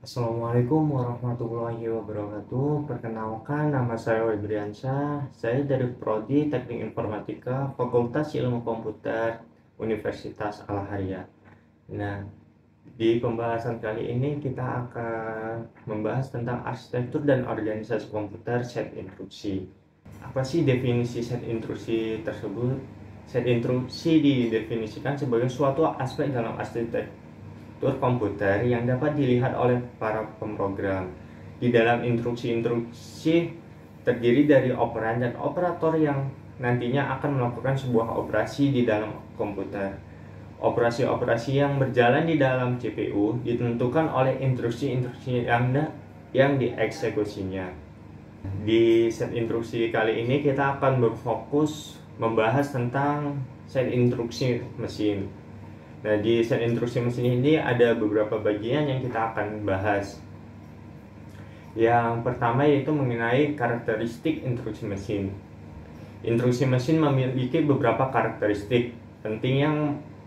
Assalamualaikum warahmatullahi wabarakatuh. Perkenalkan, nama saya Webriansyah. Saya dari Prodi Teknik Informatika, Fakultas Ilmu Komputer, Universitas Al-Haryat. Nah, di pembahasan kali ini kita akan membahas tentang arsitektur dan organisasi komputer set instruksi. Apa sih definisi set instruksi tersebut? Set instruksi didefinisikan sebagai suatu aspek dalam arsitektur komputer yang dapat dilihat oleh para pemrogram. Di dalam instruksi-instruksi terdiri dari operan dan operator yang nantinya akan melakukan sebuah operasi di dalam komputer. Operasi-operasi yang berjalan di dalam CPU ditentukan oleh instruksi-instruksi yang dieksekusinya. Di set instruksi kali ini kita akan berfokus membahas tentang set instruksi mesin. Nah, di set instruksi mesin ini ada beberapa bagian yang kita akan bahas. Yang pertama yaitu mengenai karakteristik instruksi mesin. Instruksi mesin memiliki beberapa karakteristik penting yang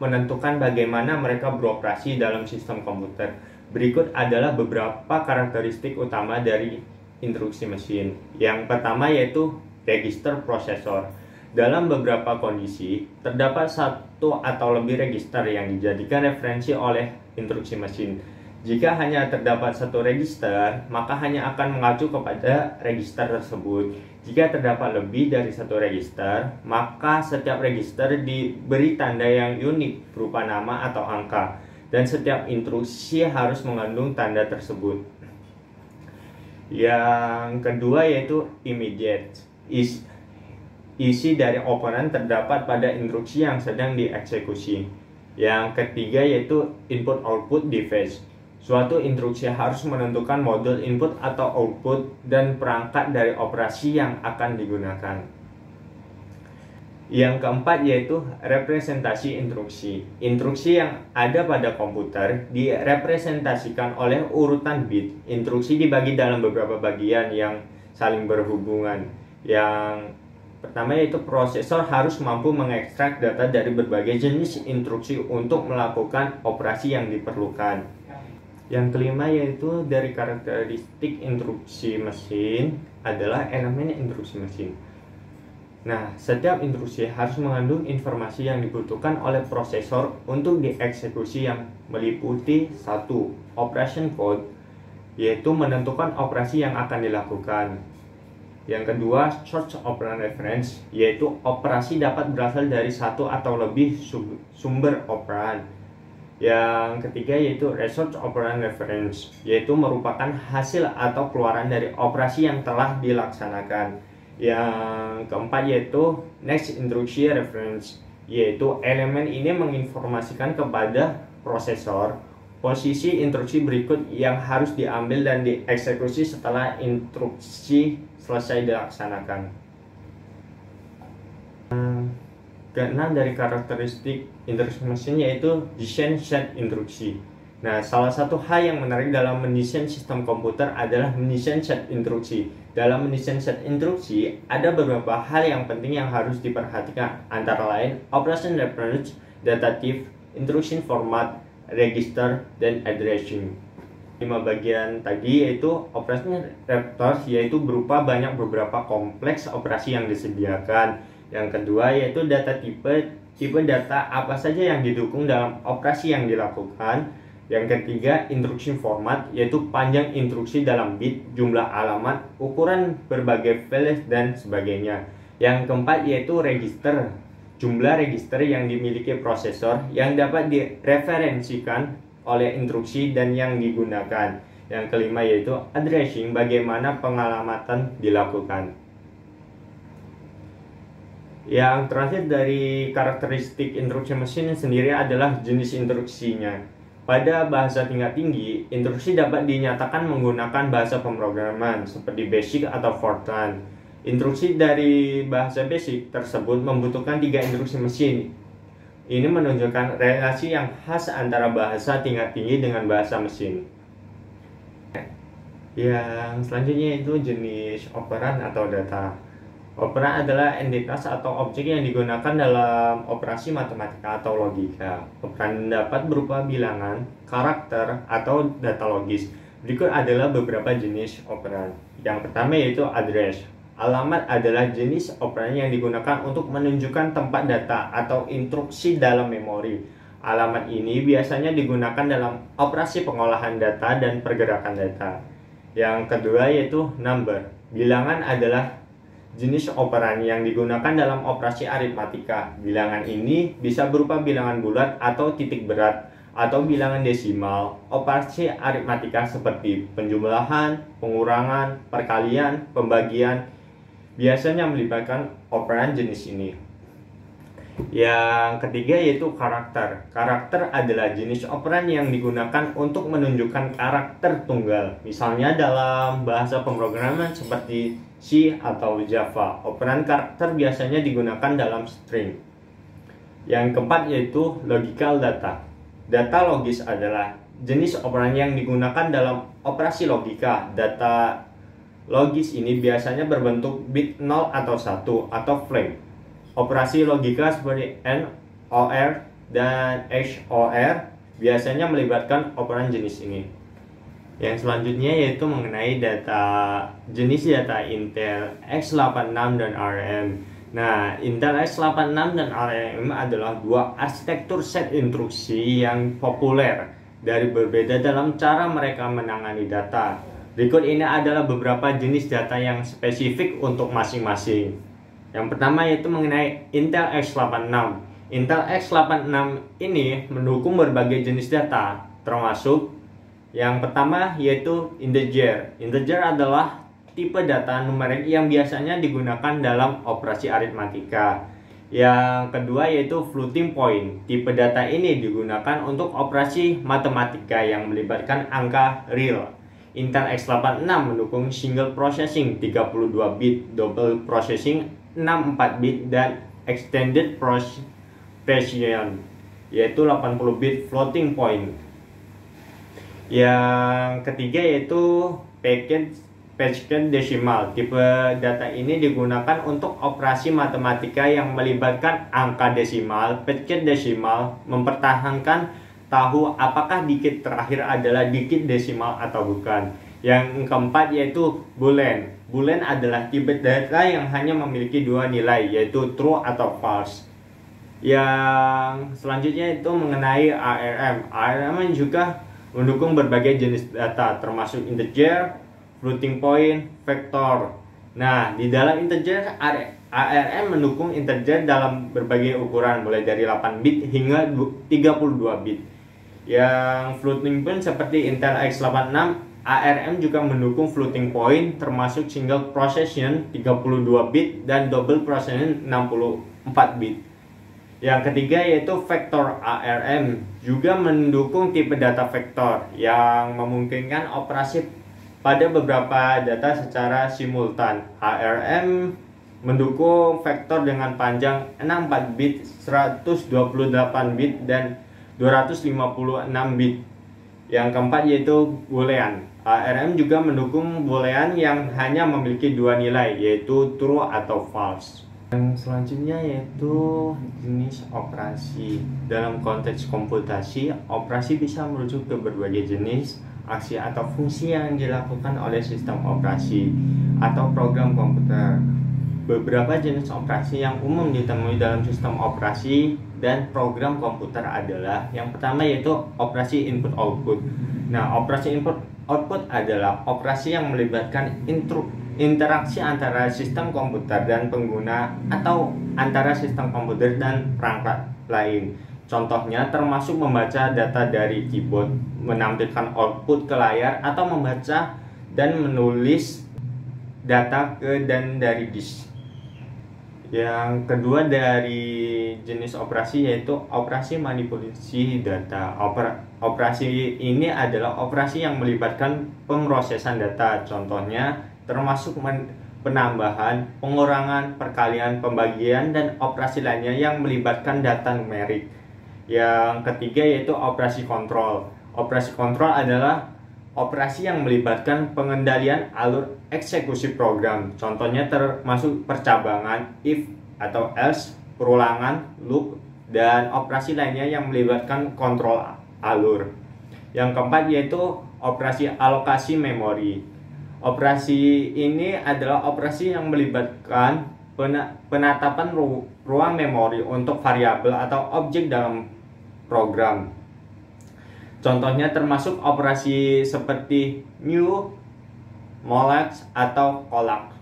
menentukan bagaimana mereka beroperasi dalam sistem komputer. Berikut adalah beberapa karakteristik utama dari instruksi mesin. Yang pertama yaitu register prosesor. Dalam beberapa kondisi, terdapat satu atau lebih register yang dijadikan referensi oleh instruksi mesin. Jika hanya terdapat satu register, maka hanya akan mengacu kepada register tersebut. Jika terdapat lebih dari satu register, maka setiap register diberi tanda yang unik berupa nama atau angka, dan setiap instruksi harus mengandung tanda tersebut. Yang kedua yaitu immediate. Isi dari operan terdapat pada instruksi yang sedang dieksekusi. Yang ketiga yaitu input-output device. Suatu instruksi harus menentukan modul input atau output dan perangkat dari operasi yang akan digunakan. Yang keempat yaitu representasi instruksi. Instruksi yang ada pada komputer direpresentasikan oleh urutan bit. Instruksi dibagi dalam beberapa bagian yang saling berhubungan. Yang pertama yaitu prosesor harus mampu mengekstrak data dari berbagai jenis instruksi untuk melakukan operasi yang diperlukan. Yang kelima yaitu dari karakteristik instruksi mesin adalah elemen instruksi mesin. Nah, setiap instruksi harus mengandung informasi yang dibutuhkan oleh prosesor untuk dieksekusi yang meliputi 1. Operation code, yaitu menentukan operasi yang akan dilakukan. Yang kedua, source operand reference, yaitu operasi dapat berasal dari satu atau lebih sumber operan. Yang ketiga yaitu result operand reference, yaitu merupakan hasil atau keluaran dari operasi yang telah dilaksanakan. Yang keempat yaitu next instruction reference, yaitu elemen ini menginformasikan kepada prosesor posisi instruksi berikut yang harus diambil dan dieksekusi setelah instruksi selesai dilaksanakan. Keenam dari karakteristik instruksi mesin yaitu desain set instruksi. Nah, salah satu hal yang menarik dalam mendesain sistem komputer adalah mendesain set instruksi. Dalam mendesain set instruksi, ada beberapa hal yang penting yang harus diperhatikan, antara lain operation reference, data type, instruction format, register, dan addressing. 5 bagian tadi yaitu operation reference, yaitu berupa banyak beberapa kompleks operasi yang disediakan. Yang kedua yaitu data type data apa saja yang didukung dalam operasi yang dilakukan. Yang ketiga instruction format, yaitu panjang instruksi dalam bit, jumlah alamat, ukuran berbagai file, dan sebagainya. Yang keempat yaitu register, jumlah register yang dimiliki prosesor yang dapat direferensikan oleh instruksi dan yang digunakan. Yang kelima yaitu addressing, bagaimana pengalamatan dilakukan. Yang terakhir dari karakteristik instruksi mesin sendiri adalah jenis instruksinya. Pada bahasa tingkat tinggi, instruksi dapat dinyatakan menggunakan bahasa pemrograman seperti BASIC atau Fortran. Instruksi dari bahasa BASIC tersebut membutuhkan 3 instruksi mesin. Ini menunjukkan relasi yang khas antara bahasa tingkat tinggi dengan bahasa mesin. Yang selanjutnya itu jenis operan atau data. Operan adalah entitas atau objek yang digunakan dalam operasi matematika atau logika. Operan dapat berupa bilangan, karakter, atau data logis. Berikut adalah beberapa jenis operan. Yang pertama yaitu address. Alamat adalah jenis operan yang digunakan untuk menunjukkan tempat data atau instruksi dalam memori. Alamat ini biasanya digunakan dalam operasi pengolahan data dan pergerakan data. Yang kedua yaitu number. Bilangan adalah jenis operan yang digunakan dalam operasi aritmatika. Bilangan ini bisa berupa bilangan bulat atau titik berat, atau bilangan desimal. Operasi aritmatika seperti penjumlahan, pengurangan, perkalian, pembagian biasanya melibatkan operan jenis ini. Yang ketiga yaitu karakter. Karakter adalah jenis operan yang digunakan untuk menunjukkan karakter tunggal. Misalnya dalam bahasa pemrograman seperti C atau Java, operan karakter biasanya digunakan dalam string. Yang keempat yaitu logical data. Data logis adalah jenis operan yang digunakan dalam operasi logika. Data logis ini biasanya berbentuk bit 0 atau 1 atau flag. Operasi logika seperti AND, OR, dan XOR biasanya melibatkan operan jenis ini. Yang selanjutnya yaitu mengenai jenis data Intel x86 dan ARM. Nah, Intel x86 dan ARM adalah dua arsitektur set instruksi yang populer dari berbeda dalam cara mereka menangani data. Berikut ini adalah beberapa jenis data yang spesifik untuk masing-masing. Yang pertama yaitu mengenai Intel x86. Intel x86 ini mendukung berbagai jenis data, termasuk yang pertama yaitu integer. Integer adalah tipe data numerik yang biasanya digunakan dalam operasi aritmatika. Yang kedua yaitu floating point. Tipe data ini digunakan untuk operasi matematika yang melibatkan angka real. Intel x86 mendukung single processing 32 bit, double processing 64 bit, dan extended precision yaitu 80 bit floating point. Yang ketiga yaitu package desimal. Tipe data ini digunakan untuk operasi matematika yang melibatkan angka desimal. Package desimal mempertahankan tahu apakah digit terakhir adalah digit desimal atau bukan. Yang keempat yaitu boolean. Boolean adalah tipe data yang hanya memiliki dua nilai, yaitu true atau false. Yang selanjutnya itu mengenai ARM. ARM juga mendukung berbagai jenis data, termasuk integer, floating point, vektor. Nah, di dalam integer, ARM mendukung integer dalam berbagai ukuran, mulai dari 8 bit hingga 32 bit. Yang floating point seperti Intel x86, ARM juga mendukung floating point, termasuk single procession 32 bit dan double procession 64 bit. Yang ketiga yaitu vektor. ARM juga mendukung tipe data vektor yang memungkinkan operasi pada beberapa data secara simultan. ARM mendukung vektor dengan panjang 64 bit, 128 bit, dan 256 bit. Yang keempat yaitu boolean. ARM juga mendukung boolean yang hanya memiliki dua nilai, yaitu true atau false. Yang selanjutnya yaitu jenis operasi. Dalam konteks komputasi, operasi bisa merujuk ke berbagai jenis aksi atau fungsi yang dilakukan oleh sistem operasi atau program komputer. Beberapa jenis operasi yang umum ditemui dalam sistem operasi dan program komputer adalah yang pertama yaitu operasi input-output. Nah, operasi input-output adalah operasi yang melibatkan interaksi antara sistem komputer dan pengguna atau antara sistem komputer dan perangkat lain. Contohnya termasuk membaca data dari keyboard, menampilkan output ke layar, atau membaca dan menulis data ke dan dari disk. Yang kedua dari jenis operasi yaitu operasi manipulasi data. Operasi ini adalah operasi yang melibatkan pemrosesan data. Contohnya termasuk penambahan, pengurangan, perkalian, pembagian, dan operasi lainnya yang melibatkan data numerik. Yang ketiga yaitu operasi kontrol. Operasi kontrol adalah operasi yang melibatkan pengendalian alur eksekusi program. Contohnya termasuk percabangan, if atau else, perulangan, loop, dan operasi lainnya yang melibatkan kontrol alur. Yang keempat yaitu operasi alokasi memori. Operasi ini adalah operasi yang melibatkan penetapan ruang memori untuk variabel atau objek dalam program. Contohnya termasuk operasi seperti new, molex, atau collect.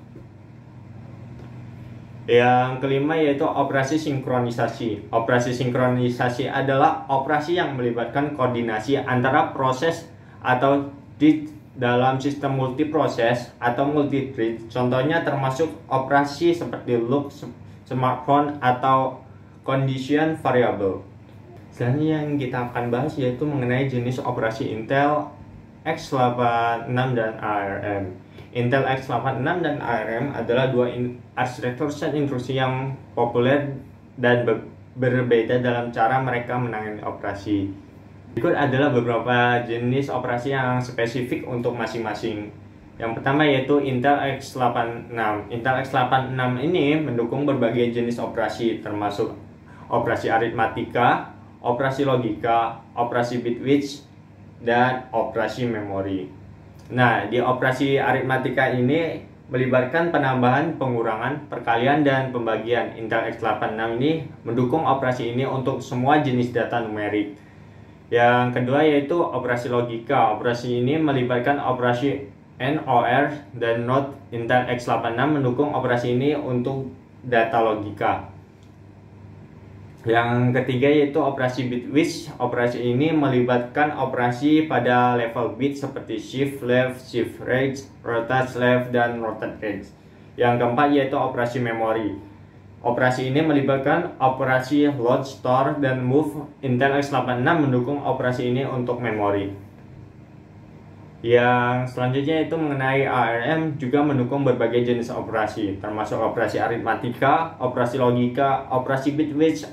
Yang kelima yaitu operasi sinkronisasi. Operasi sinkronisasi adalah operasi yang melibatkan koordinasi antara proses atau di dalam sistem multiproses atau multithread. Contohnya termasuk operasi seperti loop, smartphone, atau condition variable. Selanjutnya yang kita akan bahas yaitu mengenai jenis operasi Intel x86 dan ARM. Intel x86 dan ARM adalah dua arsitektur set instruksi yang populer dan berbeda dalam cara mereka menangani operasi. Berikut adalah beberapa jenis operasi yang spesifik untuk masing-masing. Yang pertama yaitu Intel x86. Intel x86 ini mendukung berbagai jenis operasi termasuk operasi aritmatika, operasi logika, operasi bit width, dan operasi memori. Nah, di operasi aritmatika ini melibatkan penambahan, pengurangan, perkalian, dan pembagian. Intel x86 ini mendukung operasi ini untuk semua jenis data numerik. Yang kedua yaitu operasi logika. Operasi ini melibatkan operasi NOR dan NOT. Intel x86 mendukung operasi ini untuk data logika. Yang ketiga yaitu operasi bit width. Operasi ini melibatkan operasi pada level bit seperti shift left, shift right, rotate left, dan rotate right. Yang keempat yaitu operasi memori. Operasi ini melibatkan operasi load, store, dan move. Intel x86 mendukung operasi ini untuk memori. Yang selanjutnya itu mengenai ARM juga mendukung berbagai jenis operasi, termasuk operasi aritmatika, operasi logika, operasi bit width,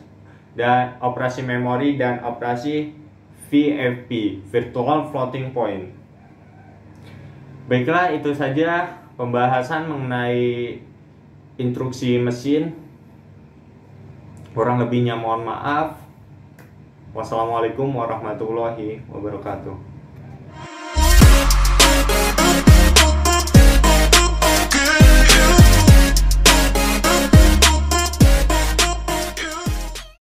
dan operasi memori, dan operasi VFP, Virtual Floating Point. Baiklah, itu saja pembahasan mengenai instruksi mesin. Kurang lebihnya mohon maaf. Wassalamualaikum warahmatullahi wabarakatuh.